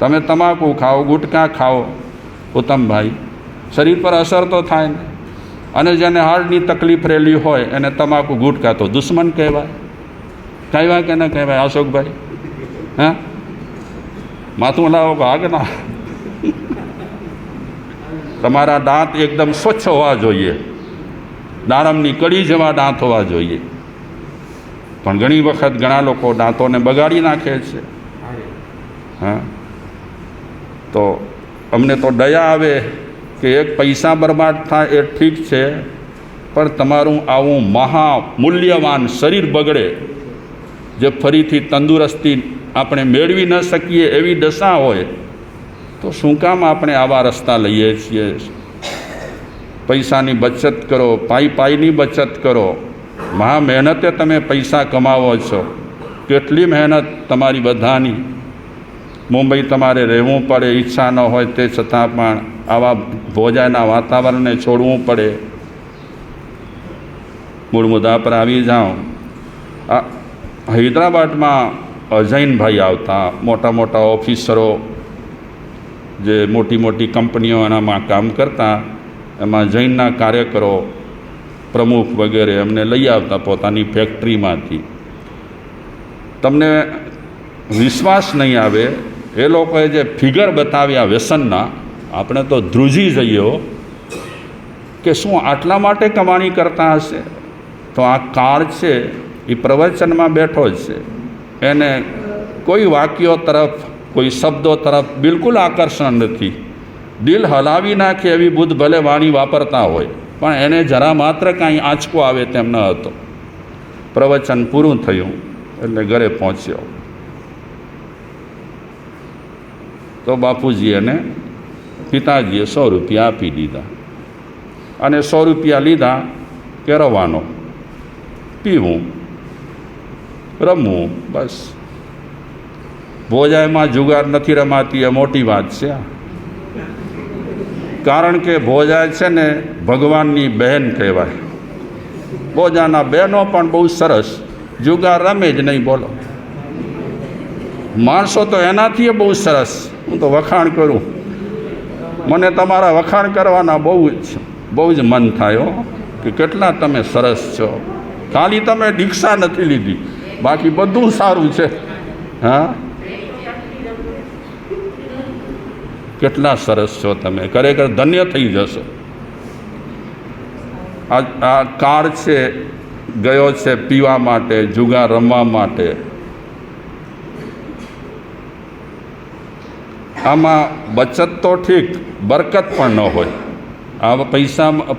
તમે તમાકુ ખાઓ, ગુટકા ખાઓ ઉત્તમભાઈ, શરીર પર અસર તો થાય ને. અને જેને હાર્ટની તકલીફ રહેલી હોય એને તમાકુ ગુટકા તો દુશ્મન કહેવાય. કહેવાય કે ન કહેવાય અશોકભાઈ? હા, માથું લાવો ભાગના. તમારા દાંત એકદમ સ્વચ્છ હોવા જોઈએ, દાડમની કડી જેવા દાંત હોવા જોઈએ. પણ ઘણી વખત ઘણા લોકો દાંતોને બગાડી નાખે છે. હા, તો અમને તો દયા આવે કે એક પૈસા બરબાદ થાય એ ઠીક છે, પણ તમારું આવું મહામૂલ્યવાન શરીર બગડે, જે ફરીથી તંદુરસ્તી આપણે મેળવી ન શકીએ એવી દશા હોય, તો શું કામ આપણે આવા રસ્તા લઈએ છીએ? પૈસાની બચત કરો, પાઈની બચત કરો. મહા મહેનતે તમે પૈસા કમાવો છો, કેટલી મહેનત તમારી બધાની. મુંબઈ તમારે રહેવું પડે, ઈચ્છા ન હોય તે છતાં પણ આવા ભોજાના વાતાવરણને છોડવું પડે. મૂળ મુદ્દા પર આવી જાઉં. હૈદરાબાદમાં અજૈનભાઈ આવતા, મોટા મોટા ઓફિસરો, જે મોટી મોટી કંપનીઓ એનામાં કામ કરતા, એમાં જૈનના કાર્યકરો, પ્રમુખ વગેરે અમને લઈ આવતા પોતાની ફેક્ટરીમાંથી. તમને વિશ્વાસ નહીં આવે, એ લોકોએ જે ફિગર બતાવ્યા વ્યસનના, આપણે તો ધ્રુજી જઈએ કે શું આટલા માટે કમાણી કરતા હશે? તો આ કાળ છે એ પ્રવચનમાં બેઠો જ છે, એને કોઈ વાક્યો તરફ, કોઈ શબ્દો તરફ બિલકુલ આકર્ષણ નથી. દિલ હલાવી નાખે એવી બુદ્ધ ભલે વાણી વાપરતા હોય, પણ એને જરા માત્ર કાંઈ આંચકો આવે તેમ ન હતો. પ્રવચન પૂરું થયું એટલે ઘરે પહોંચ્યો તો બાપુજી અને પિતાજીએ 100 રૂપિયા આપી દીધા અને 100 રૂપિયા લીધા કે રવાનો, પીવું, રમવું, બસ. ભોજાઈમાં જુગાર નથી રમાતી એ મોટી વાત છે. કારણ કે ભોજાઈ છે ને ભગવાનની બહેન કહેવાય. ભોજાના બહેનો પણ બહુ સરસ, જુગાર રમે જ નહીં. બોલો, માણસો તો એનાથી બહુ સરસ. હું તો વખાણ કરું, મને તમારા વખાણ કરવાના બહુ જ મન થાય કે કેટલા તમે સરસ છો. ખાલી તમે દીક્ષા નથી લીધી, બાકી બધું સારું છે. હા, કેટલા સરસ છો તમે, ખરેખર ધન્ય થઈ જશો. આ કાળ છે ગયો છે પીવા માટે, જુગાર રમવા માટે. આમાં બચત તો ઠીક, બરકત પણ ન હોય. આ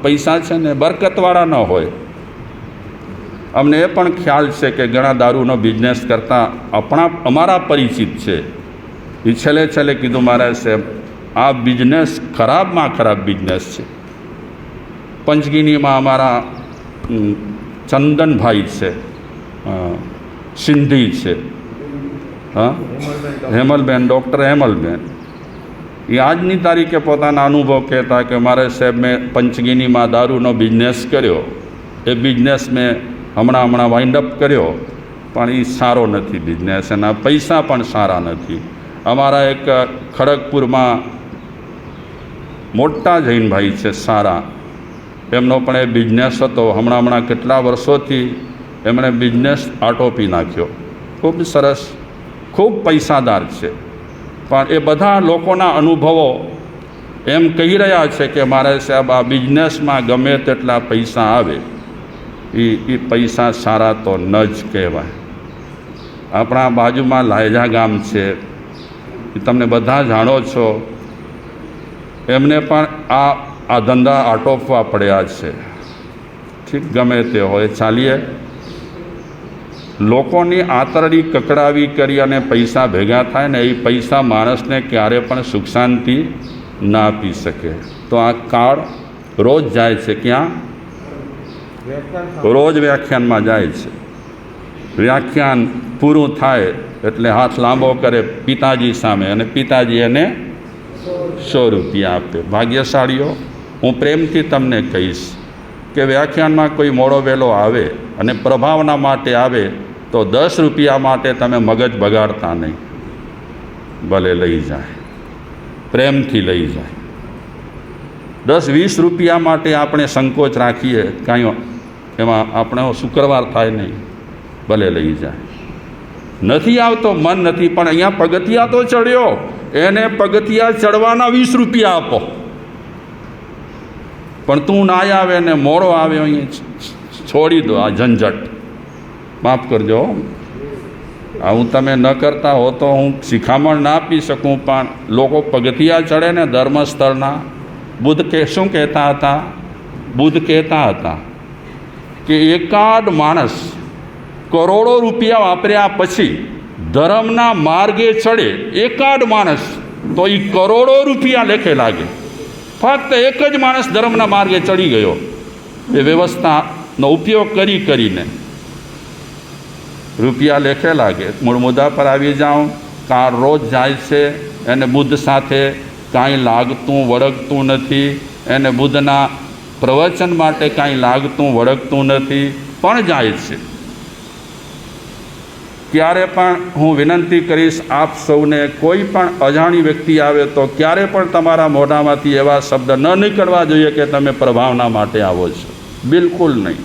પૈસા છે ને બરકતવાળા ન હોય. અમને એ પણ ખ્યાલ છે કે ઘણા દારૂનો બિઝનેસ કરતા અમારા પરિચિત છે. એ છેલ્લે કીધું મારા સાહેબ, આ બિઝનેસ ખરાબમાં ખરાબ બિઝનેસ છે. પંચગીનીમાં અમારા ચંદનભાઈ છે, સિંધી છે, હા, હેમલબેન, ડૉક્ટર હેમલબેન. એ આજની તારીખે પોતાના અનુભવ કહેતા કે મારે સાહેબ મેં પંચગીનીમાં દારૂનો બિઝનેસ કર્યો. એ બિઝનેસ મેં હમણાં વાઇન્ડ અપ કર્યો, પણ એ સારો નથી બિઝનેસ, એના પૈસા પણ સારા નથી. અમારા એક ખડગપુરમાં મોટા જૈનભાઈ છે સારા, એમનો પણ એ બિઝનેસ હતો. હમણાં કેટલા વર્ષોથી એમણે બિઝનેસ આટોપી નાખ્યો. ખૂબ સરસ, ખૂબ પૈસાદાર છે. પણ એ બધા લોકોના અનુભવો એમ કહી રહ્યા છે કે મારે સાહેબ આ બિઝનેસમાં ગમે તેટલા પૈસા આવે, એ પૈસા સારા તો ન જ કહેવાય. આપણા બાજુમાં લાયજા ગામ છે, એ તમને બધા જાણો છો. એમને પણ આ ધંધા આટોપવા પડ્યા છે. ઠીક, ગમે તે હોય, ચાલીએ. લોકોની આંતરડી કકડાવી કરી અને પૈસા ભેગા થાય ને, એ પૈસા માણસને ક્યારે પણ સુખ શાંતિ ના આપી શકે. તો આ કાળ રોજ જાય છે. ક્યાં? રોજ વ્યાખ્યાનમાં જાય છે. વ્યાખ્યાન પૂરું થાય એટલે હાથ લાંબો કરે પિતાજી સામે, અને પિતાજી એને 100 રૂપિયા આપે. ભાગ્યશાળીઓ, હું પ્રેમથી તમને કહીશ કે વ્યાખ્યાનમાં કોઈ મોડો વહેલો આવે અને પ્રભાવના માટે આવે તો 10 રૂપિયા માટે તમે મગજ બગાડતા નહીં. ભલે લઈ જાય, પ્રેમથી લઈ જાય. 10-20 રૂપિયા માટે આપણે સંકોચ રાખીએ, કાંઈ એમાં આપણે શુક્રવાર થાય નહીં, ભલે લઈ જાય. નથી આવતો, મન નથી, પણ અહીંયા પગથિયા તો ચડ્યો, એને પગથિયા ચડવાના 20 રૂપિયા આપો. પણ તું ના આવે ને મોડો આવ્યો, અહીંયા છોડી દો આ ઝંઝટ. માફ કરજો, હું તમે ન કરતા હો તો હું શિખામણ ના આપી શકું, પણ લોકો પગથિયા ચડે ને ધર્મસ્થળના, બુદ્ધ શું કહેતા હતા? બુદ્ધ કહેતા હતા કે એકાદ માણસ કરોડો રૂપિયા વાપર્યા પછી ધર્મના માર્ગે ચડે, એકાદ માણસ, તો એ કરોડો રૂપિયા લેખે લાગે. ફક્ત એક જ માણસ ધર્મના માર્ગે ચડી ગયો, એ વ્યવસ્થાનો ઉપયોગ કરીને રૂપિયા લેખે લાગે. મૂળ મુદ્દા પર આવી જાઉં. કાર રોજ જાય છે, એને બુદ્ધ સાથે કાંઈ લાગતું વળગતું નથી, એને બુદ્ધના પ્રવચન માટે કાંઈ લાગતું વળગતું નથી, પણ જાય છે. ક્યારે પણ હું વિનંતી કરીશ આપ સૌને, કોઈ પણ અજાણી વ્યક્તિ આવે તો ક્યારે પણ તમારા મોઢામાંથી એવા શબ્દ ન નીકળવા જોઈએ કે તમે પ્રભાવના માટે આવો છો. બિલકુલ નહીં.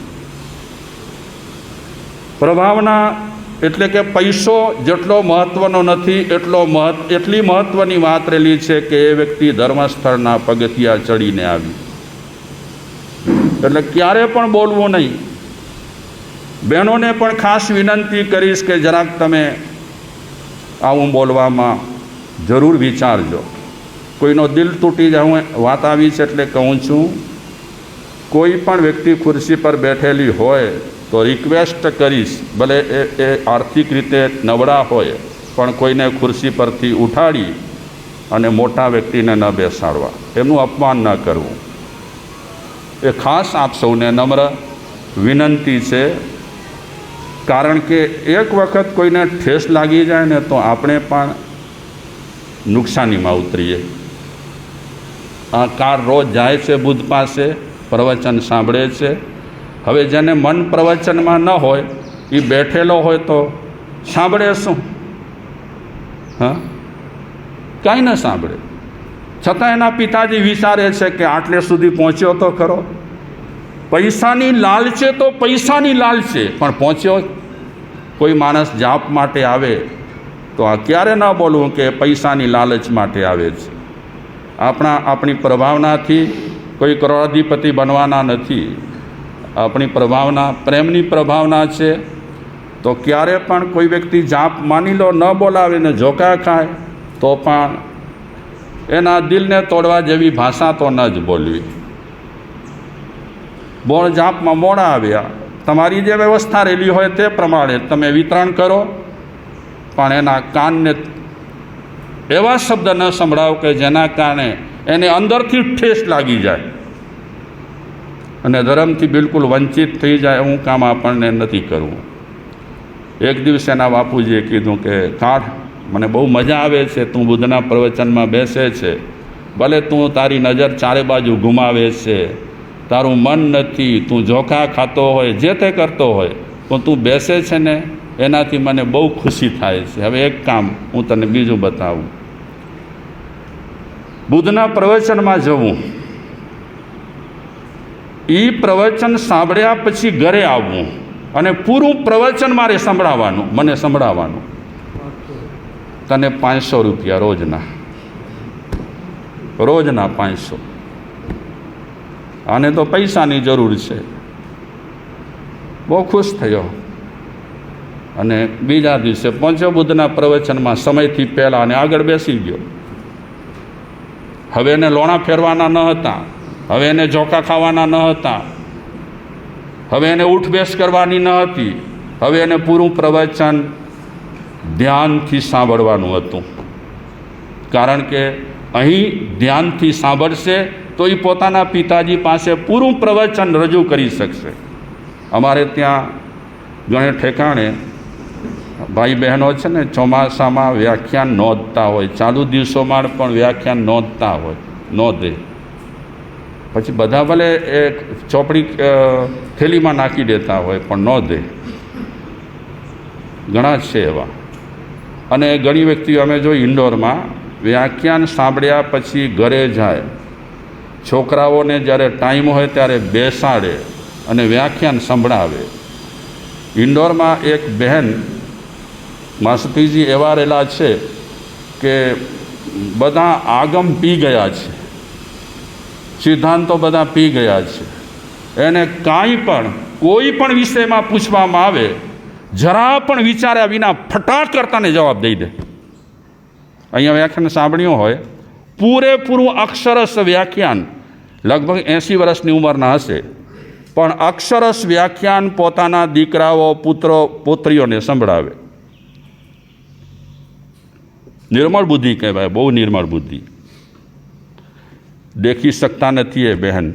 પ્રભાવના એટલે કે પૈસો જેટલો મહત્ત્વનો નથી, એટલી મહત્ત્વની વાત રહેલી છે કે એ વ્યક્તિ ધર્મસ્થળના પગથિયા ચડીને આવી. એટલે ક્યારે પણ બોલવું નહીં. બહેનોને પણ ખાસ વિનંતી કરીશ કે જરાક તમે આવું બોલવામાં જરૂર વિચારજો. કોઈનો દિલ તૂટી જાય, વાત આવી છે એટલે કહું છું, કોઈ પણ વ્યક્તિ ખુરશી પર બેઠેલી હોય તો રિક્વેસ્ટ કરીશ, ભલે એ આર્થિક રીતે નબળા હોય, પણ કોઈને ખુરશી પરથી ઉઠાડી અને મોટા વ્યક્તિને ન બેસાડવા, એમનું અપમાન ન કરવું. એ ખાસ આપ સૌને નમ્ર વિનંતી છે. કારણ કે એક વખત કોઈને ઠેસ લાગી જાય ને તો આપણે પણ નુકસાનીમાં ઉતરીએ. આ કાર રોજ જાય છે બુદ્ધ પાસે, પ્રવચન સાંભળે છે. હવે જેને મન પ્રવચનમાં ન હોય, એ બેઠેલો હોય તો સાંભળે શું? હા, કાંઈ ન સાંભળે. છતાં એના પિતાજી વિચારે છે કે આટલે સુધી પહોંચ્યો તો ખરો. પૈસાની લાલચે તો પૈસાની લાલચે, પણ પહોંચ્યો. કોઈ માણસ જાપ માટે આવે તો આ ક્યારે ન બોલવું કે પૈસાની લાલચ માટે આવે છે. આપણી પ્રભાવનાથી કોઈ કરોડાધિપતિ બનવાના નથી. આપણી પ્રભાવના પ્રેમની પ્રભાવના છે. તો ક્યારે પણ કોઈ વ્યક્તિ જાપ માની લો ન બોલાવે ને ઝોકા ખાય તો પણ એના દિલને તોડવા જેવી ભાષા તો ન જ બોલવી. બોળ જાપમાં મોડા આવ્યા, તમારી જે વ્યવસ્થા રહેલી હોય તે પ્રમાણે તમે વિતરણ કરો, પણ એના કાનને એવા શબ્દ ન સંભળાવો કે જેના કારણે એને અંદરથી ઠેસ લાગી જાય અને ધર્મથી બિલકુલ વંચિત થઈ જાય. એવું કામ આપણને નથી કરવું. એક દિવસ એના બાપુજીએ કીધું કે કાઢ, મને બહુ મજા આવે છે, તું બુદ્ધના પ્રવચનમાં બેસે છે, ભલે તું તારી નજર ચારે બાજુ ગુમાવે છે, તારું મન નથી, તું ઝોખા ખાતો હોય, જે તે કરતો હોય, પણ તું બેસે છે ને એનાથી મને બહુ ખુશી થાય છે. હવે એક કામ હું તને બીજું બતાવું. બુદ્ધના પ્રવચનમાં જવું, એ પ્રવચન સાંભળ્યા પછી ઘરે આવવું અને પૂરું પ્રવચન મારે સંભળાવવાનું, મને સંભળાવવાનું. તને 500 રૂપિયા રોજના 500. આને તો પૈસાની જરૂર છે. બહુ ખુશ થયો અને બીજા દિવસે પહોંચ્યો બુદ્ધના પ્રવચનમાં સમયથી પહેલાં અને આગળ બેસી ગયો. હવે એને લોણા ફેરવાના ન હતા, હવે એને ઝોકા ખાવાના ન હતા, હવે એને ઉઠ બેસ કરવાની ન હતી. હવે એને પૂરું પ્રવચન ધ્યાનથી સાંભળવાનું હતું. કારણ કે અહીં ધ્યાનથી સાંભળશે તો એ પોતાના પિતાજી પાસે પૂરું પ્રવચન રજૂ કરી શકશે. અમારે ત્યાં ઘણે ઠેકાણે ભાઈ બહેનો છે ને, ચોમાસામાં વ્યાખ્યાન નોંધતા હોય, ચાલુ દિવસોમાં પણ વ્યાખ્યાન નોંધતા હોય, નોંધે. પછી બધા ભલે એ ચોપડી થેલીમાં નાખી દેતા હોય પણ નોંધે. ઘણા છે એવા. અને ઘણી વ્યક્તિઓ અમે જોઈ ઇન્ડોરમાં વ્યાખ્યાન સાંભળ્યા પછી ઘરે જાય, છોકરાઓને જ્યારે ટાઈમ હોય ત્યારે બેસાડે અને વ્યાખ્યાન સંભળાવે. ઇન્ડોરમાં એક બહેન માસતીજી એવા રહેલા છે કે બધા આગમ પી ગયા છે, સિદ્ધાંતો બધા પી ગયા છે. એને કાંઈ પણ કોઈ પણ વિષયમાં પૂછવામાં આવે, જરા પણ વિચાર્યા વિના ફટાટ કરતાને જવાબ દઈ દે. અહીંયા વ્યાખ્યાન સાંભળ્યું હોય, પૂરેપૂરું અક્ષરસ વ્યાખ્યાન, લગભગ 80 વર્ષની ઉંમરના હશે, પણ અક્ષરસ વ્યાખ્યાન પોતાના દીકરાઓ, પુત્રો, પુત્રીઓને સંભળાવે. નિર્મળ બુદ્ધિ કહેવાય, બહુ નિર્મળ બુદ્ધિ. દેખી શકતા નથી એ બહેન.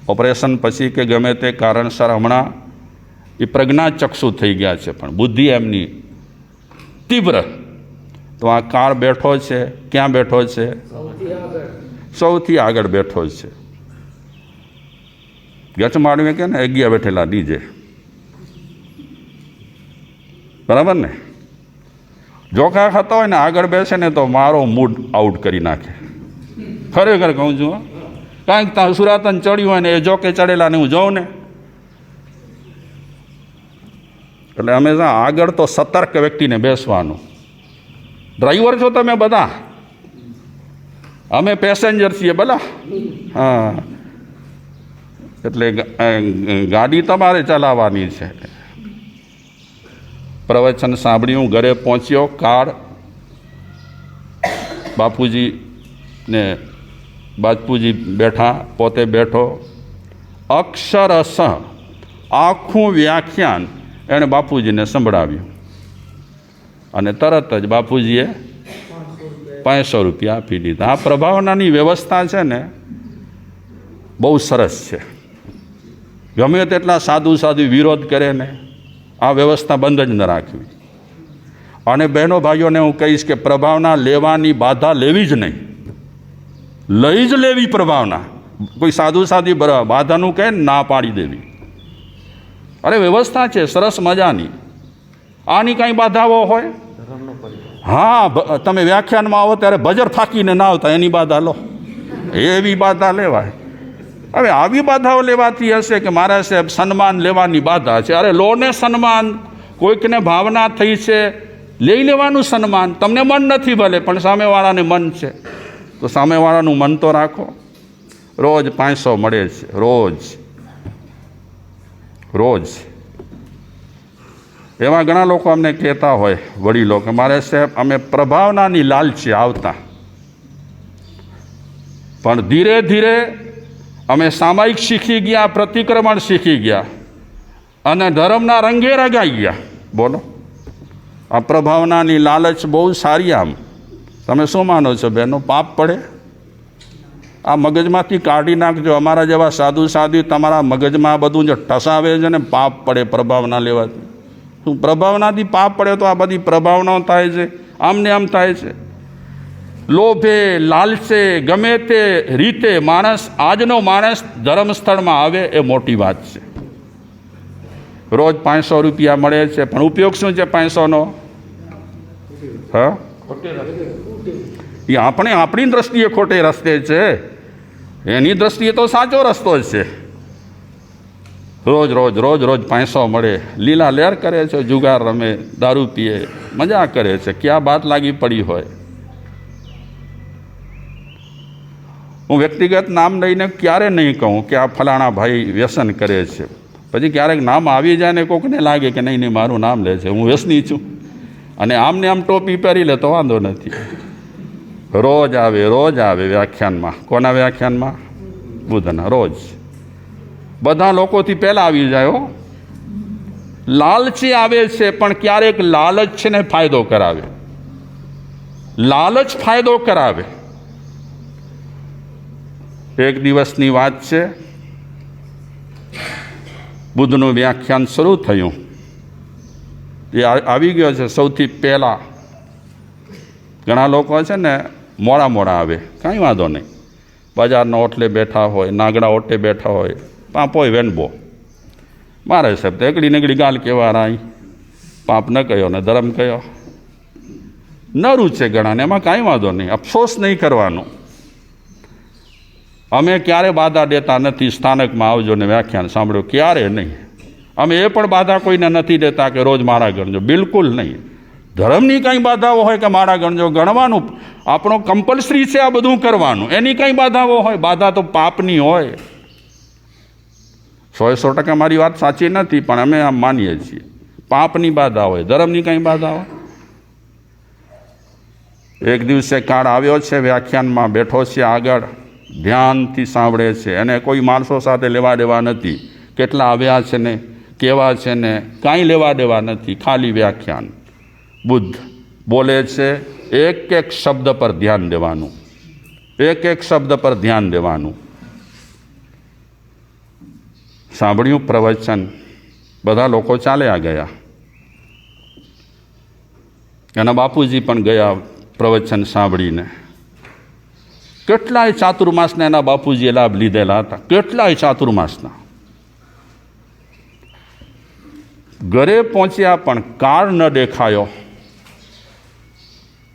ઓપરેશન પછી કે ગમે તે કારણસર હમણાં એ પ્રજ્ઞાચક્ષુ થઈ ગયા છે, પણ બુદ્ધિ એમની તીવ્ર. તો આ કાર બેઠો છે, ક્યાં બેઠો છે? સૌથી આગળ બેઠો છે. ગચ માળવે કે ને અગિયા બેઠેલા ડીજે, બરાબર ને? જોખા ખાતા હોય ને આગળ બેસે ને તો મારો મૂડ આઉટ કરી નાખે. ખરેખર કહું છું, કાંઈક ત્યાં સુરાતન ચડ્યું હોય ને એ જોકે ચડેલા ને હું જોઉં ને, એટલે હંમેશા આગળ તો સતર્ક વ્યક્તિને બેસવાનું. ડ્રાઈવર છો તમે બધા, અમે પેસેન્જર છીએ ભલા. હા, એટલે ગાડી તમારે ચલાવવાની છે. પ્રવચન સાંભળ્યું, ઘરે પહોંચ્યો, કાર્ડ બાપુજી ને બાપુજી બેઠા, પોતે બેઠો. અક્ષરશ આખું વ્યાખ્યાન એણે બાપુજીને સંભળાવ્યું અને તરત જ બાપુજીએ 500 રૂપિયા આપી દીધા. આ પ્રભાવનાની વ્યવસ્થા છે ને, બહુ સરસ છે. ગમે તેટલા સાધુ સાધુ વિરોધ કરે ને, આ વ્યવસ્થા બંધ જ ન રાખવી. અને બહેનો ભાઈઓને હું કહીશ કે પ્રભાવના લેવાની બાધા લેવી જ નહીં, લઈ જ લેવી પ્રભાવના. કોઈ સાધુ સાધી બાધાનું કહે ના પાડી દેવી. અરે વ્યવસ્થા છે સરસ મજાની, આની કાંઈ બાધાઓ હોય? હા, તમે વ્યાખ્યાનમાં આવો ત્યારે બજર થાકીને ના આવતા, એની બાધા લો, એવી બાધા લેવાય. હવે આવી બાધાઓ લેવાથી હશે કે મારા સાહેબ સન્માન લેવાની બાધા છે. અરે લો ને સન્માન, કોઈકને ભાવના થઈ છે, લઈ લેવાનું સન્માન. તમને મન નથી ભલે, પણ સામેવાળાને મન છે, તો સામેવાળાનું મન તો રાખો. રોજ 500 મળે છે, રોજ રોજ. એવા ઘણા લોકો અમને કહેતા હોય, વડીલો, કે મારે સાહેબ અમે પ્રભાવનાની લાલચી આવતા, પણ ધીરે ધીરે અમે સામાયિક શીખી ગયા, પ્રતિક્રમણ શીખી ગયા અને ધર્મના રંગે રંગાઈ ગયા. બોલો, આ પ્રભાવનાની લાલચ બહુ સારી. આમ તમે શું માનો છો બહેનો, પાપ પડે? આ મગજમાંથી કાઢી નાખજો. અમારા જેવા સાધુ સાધુ તમારા મગજમાં બધું જે ઠસાવે છે ને, પાપ પડે પ્રભાવના લેવાથી. શું પ્રભાવનાથી પાપ પડે? તો આ બધી પ્રભાવનાઓ થાય છે, આમને આમ થાય છે. લોભે, લાલચે, ગમે તે રીતે માણસ, આજનો માણસ ધર્મસ્થળમાં આવે એ મોટી વાત છે. રોજ 500 રૂપિયા મળે છે, પણ ઉપયોગ શું છે 500નો? હા, એ આપણે આપણી દ્રષ્ટિએ ખોટે રસ્તે છે, એની દ્રષ્ટિએ તો સાચો રસ્તો જ છે. રોજ રોજ રોજ રોજ 500 મળે, લીલા લહેર કરે છે, જુગાર રમે, દારૂ પીએ, મજા કરે છે. ક્યાં બાત લાગી પડી હોય. હું વ્યક્તિગત નામ લઈને ક્યારે નહીં કહું કે આ ફલાણા ભાઈ વ્યસન કરે છે. પછી ક્યારેક નામ આવી જાય ને કોકને લાગે કે નહીં નહીં મારું નામ લે છે, હું વ્યસની છું, અને આમને આમ ટોપી પહેરી લે તો વાંધો નથી. રોજ આવે વ્યાખ્યાનમાં. કોના વ્યાખ્યાનમાં? બુધના. રોજ બધા લોકોથી પહેલાં આવી જાય. લાલચી આવે છે, પણ ક્યારેક લાલચ છે ને ફાયદો કરાવે. લાલચ ફાયદો કરાવે. એક દિવસની વાત છે, બુધનું વ્યાખ્યાન શરૂ થયું. એ આવી ગયો છે સૌથી પહેલાં. ઘણા લોકો છે ને મોડા આવે, કાંઈ વાંધો નહીં. બજારના ઓટલે બેઠા હોય, નાગડા ઓટલે બેઠા હોય, પાપોય વેનબો મારે સાહેબ તો એકડી નગડી ગાલ કેવા રાઈ, પાપ ન કયો ને ધર્મ કયો. ન રૂચે ઘણાને, એમાં કાંઈ વાંધો નહીં, અફસોસ નહીં કરવાનો. અમે ક્યારે બાધા દેતા નથી, સ્થાનકમાં આવજો ને વ્યાખ્યાન સાંભળ્યો, ક્યારે નહીં. અમે એ પણ બાધા કોઈને નથી દેતા કે રોજ માળા ગણજો, બિલકુલ નહીં. ધર્મની કંઈ બાધાઓ હોય કે માળા ગણજો, ગણવાનું આપણો કમ્પલસરી છે, આ બધું કરવાનું. એની કંઈ બાધાઓ હોય, બાધા તો પાપની હોય. 100% મારી વાત સાચી નથી, પણ અમે આમ માનીએ છીએ. પાપની બાધા હોય, ધર્મની કંઈ બાધા હોય. એક દિવસે કાળ આવ્યો છે, વ્યાખ્યાનમાં બેઠો છે, આગળ ધ્યાનથી સાંભળે છે, એને કોઈ માણસો સાથે લેવા દેવા નથી, કેટલા આવ્યા છે ને કેવા છે ને કાંઈ લેવા દેવા નથી, ખાલી વ્યાખ્યાન. બુદ્ધ બોલે છે, એક એક શબ્દ પર ધ્યાન દેવાનું, એક એક શબ્દ પર ધ્યાન દેવાનું. સાંભળ્યું પ્રવચન, બધા લોકો ચાલ્યા ગયા. એના બાપુજી પણ ગયા પ્રવચન સાંભળીને. કેટલાય ચાતુર્માસના એના બાપુજીએ લાભ લીધેલા હતા, કેટલાય ચાતુર્માસના. ઘરે પહોંચ્યા પણ કાળ ન દેખાયો.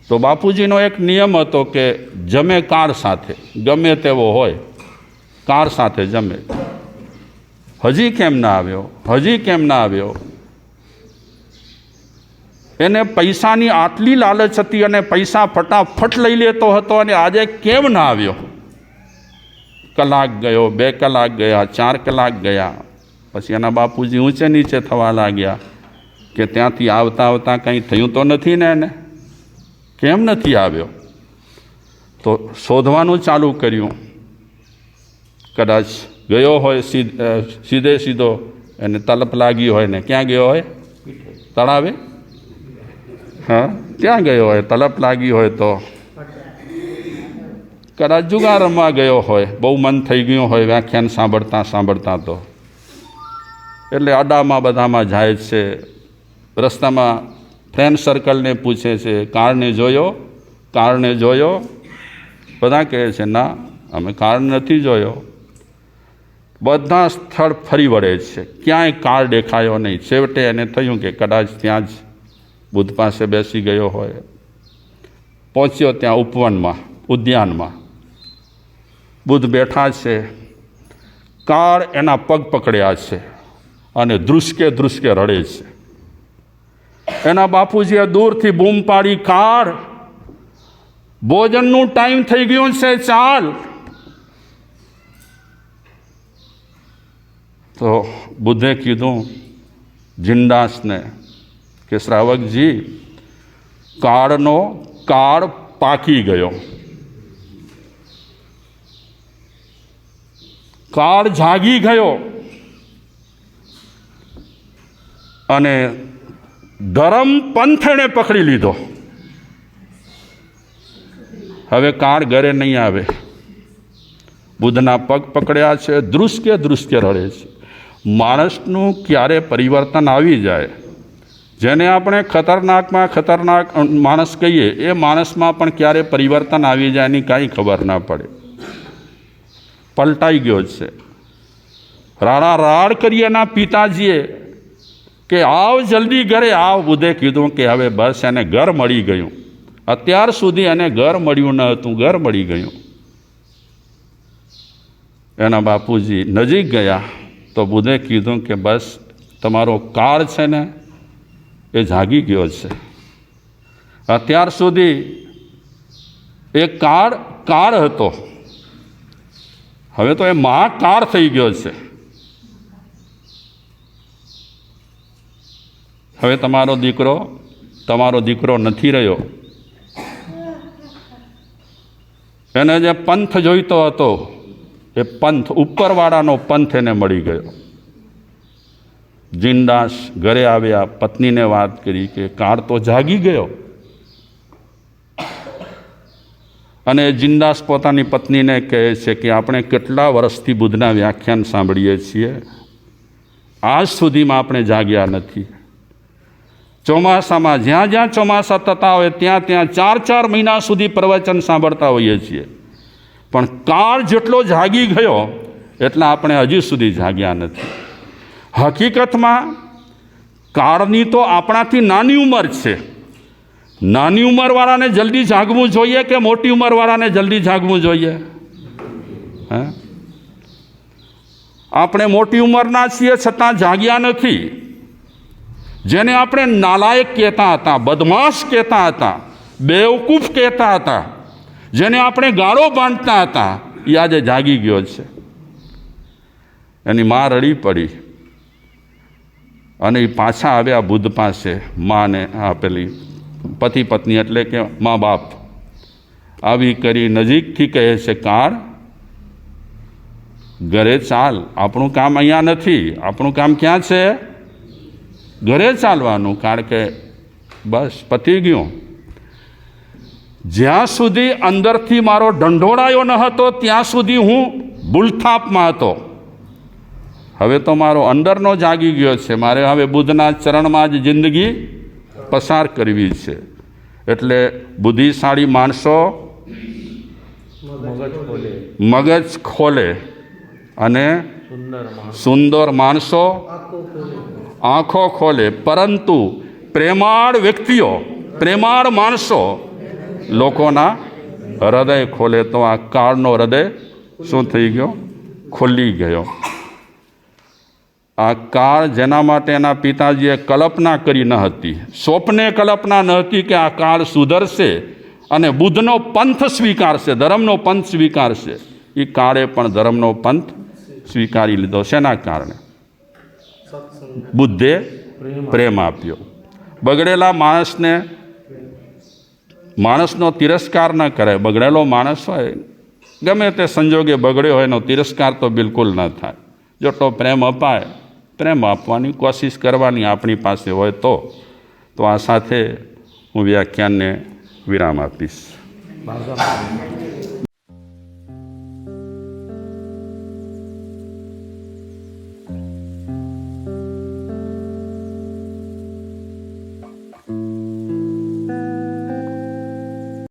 તો બાપુજીનો એક નિયમ હતો કે જમે કાર સાથે, ગમે તેવો હોય કાર સાથે જમે. હજી કેમ ના આવ્યો, હજી કેમ ના આવ્યો? એને પૈસાની આટલી લાલચ હતી અને પૈસા ફટાફટ લઈ લેતો હતો, અને આજે કેમ ના આવ્યો? કલાક ગયો, 2 કલાક ગયા, 4 કલાક ગયા. પછી એના બાપુજી ઊંચે નીચે થવા લાગ્યા કે ત્યાંથી આવતા આવતા કંઈ થયું તો નથી ને એને, કેમ નથી આવ્યો? તો શોધવાનું ચાલુ કર્યું. કદાચ ગયો હોય સીધે સીધો, એને તલપ લાગી હોય ને ક્યાં ગયો હોય? તળાવે. હા, ત્યાં ગયો હોય, તલપ લાગી હોય તો કદાચ જુગાર રમવા ગયો હોય, બહુ મન થઈ ગયું હોય વ્યાખ્યાન સાંભળતા સાંભળતા. તો એટલે અડામાં બધામાં જાય છે. રસ્તામાં ફ્રેન્ડ સર્કલને પૂછે છે, કારને જોયો, કારને જોયો? બધા કહે છે ના, અમે કાર નથી જોયો. બધા સ્થળ ફરી વળે છે, ક્યાંય કાર દેખાયો નહીં. છેવટે એને થયું કે કદાચ ત્યાં જ બુદ્ધ પાસે બેસી ગયો હોય. પહોંચ્યો ત્યાં ઉપવનમાં, ઉદ્યાનમાં. બુદ્ધ બેઠા છે, કાર એના પગ પકડ્યા છે અને ધ્રુસકે ધ્રુસકે રડે છે. એના બાપુજીએ દૂરથી બૂમ પાડી, કાર, ભોજનનું ટાઈમ થઈ ગયું છે, ચાલ. તો બુદ્ધે કીધું જિંદાસને કે શ્રાવકજી, કાળનો કાળ પાકી ગયો, કાળ જાગી ગયો અને ધર્મ પંથને પકડી લીધો. હવે કાળ ઘરે નહીં આવે. બુદ્ધના પગ પકડ્યા છે, ધ્રુસકે ધ્રુસકે રડે છે. માણસનું ક્યારે પરિવર્તન આવી જાય, જેને આપણે ખતરનાકમાં ખતરનાક માણસ કહીએ, એ માણસમાં પણ ક્યારે પરિવર્તન આવી જાય એની કાંઈ ખબર ના પડે. પલટાઈ ગયો છે. રાડા રાડ કરી એના પિતાજીએ કે આવ જલ્દી ઘરે આવ. બુદ્ધે કીધું કે હવે બસ એને ઘર મળી ગયું. અત્યાર સુધી એને ઘર મળ્યું ન હતું, ઘર મળી ગયું. એના બાપુજી નજીક ગયા તો બુદ્ધે કીધું કે બસ તમારો કાળ છે ને એ જાગી ગયો છે. અત્યાર સુધી એ કાળ હતો, હવે તો એ મહાકાળ થઈ ગયો છે. હવે તમારો દીકરો નથી રહ્યો. એને જે પંથ જોઈતો હતો એ પંથ, ઉપરવાળાનો પંથ એને મળી ગયો. જિનદાસ ઘરે આવ્યા, પત્નીને વાત કરી કે કાળ તો જાગી ગયો. અને જિનદાસ પોતાની પત્નીને કહે છે કે આપણે કેટલા વર્ષથી બુદ્ધના વ્યાખ્યાન સાંભળીએ છીએ, આજ સુધીમાં આપણે જાગ્યા નથી. ચોમાસામાં જ્યાં જ્યાં ચોમાસા થતા હોય ત્યાં ત્યાં 4 મહિના સુધી પ્રવચન સાંભળતા હોઈએ છીએ, પણ કાળ જેટલો જાગી ગયો એટલા આપણે હજી સુધી જાગ્યા નથી. હકીકતમાં કાળની તો આપણાથી નાની ઉંમર છે, નાની ઉંમરવાળાને જલ્દી જાગવું જોઈએ કે મોટી ઉંમરવાળાને જલ્દી જાગવું જોઈએ? હે, આપણે મોટી ઉંમરના છીએ છતાં જાગ્યા નથી. જેને આપણે નાલાયક કહેતા હતા, બદમાશ કહેતા હતા, બેવકૂફ કહેતા હતા, જેને આપણે ગાળો બાંધતા હતા, એ આજે જાગી ગયો છે. એની મા રડી પડી અને એ પાછા આવ્યા બુદ્ધ પાસે. માને પેલી પતિ પત્ની એટલે કે મા બાપ આવી કરી નજીકથી કહે છે, કાળ ઘરે ચાલ, આપણું કામ અહીંયા નથી, આપણું કામ ક્યાં છે? ઘરે ચાલવાનું. કારણ કે બસ પતી ગયું. જ્યાં સુધી અંદરથી મારો ઢંઢોળાયો ન હતો ત્યાં સુધી હું ભૂલથાપમાં હતો. હવે તો મારો અંદરનો જાગી ગયો છે. મારે હવે બુદ્ધના ચરણમાં જ જિંદગી પસાર કરવી છે. એટલે બુદ્ધિશાળી માણસો મગજ ખોલે અને સુંદર માણસો આંખો ખોલે. પરંતુ પ્રેમાળ વ્યક્તિઓ, પ્રેમાળ માણસો લોકોના હૃદય ખોલે. તો આ કાળનો હૃદય શું થઈ ગયો? ખુલી ગયો. આ કાળ જેના માટે એના પિતાજીએ કલ્પના કરી ન હતી, સ્વપ્ને કલ્પના ન હતી કે આ કાળ સુધરશે અને બુદ્ધનો પંથ સ્વીકારશે, ધર્મનો પંથ સ્વીકારશે, એ કાળે પણ ધર્મનો પંથ સ્વીકારી લીધો. શેના કારણે? બુદ્ધે પ્રેમ આપ્યો. બગડેલા માણસનો તિરસ્કાર ન કરાય. બગડેલો માણસ હોય, ગમે તે સંજોગે બગડ્યો હોય, એનો તિરસ્કાર તો બિલકુલ ન થાય. જો તો પ્રેમ અપાય, પ્રેમ આપવાની કોશિશ કરવાની આપણી પાસે હોય તો. આ સાથે હું વ્યાખ્યાનને વિરામ આપીશ.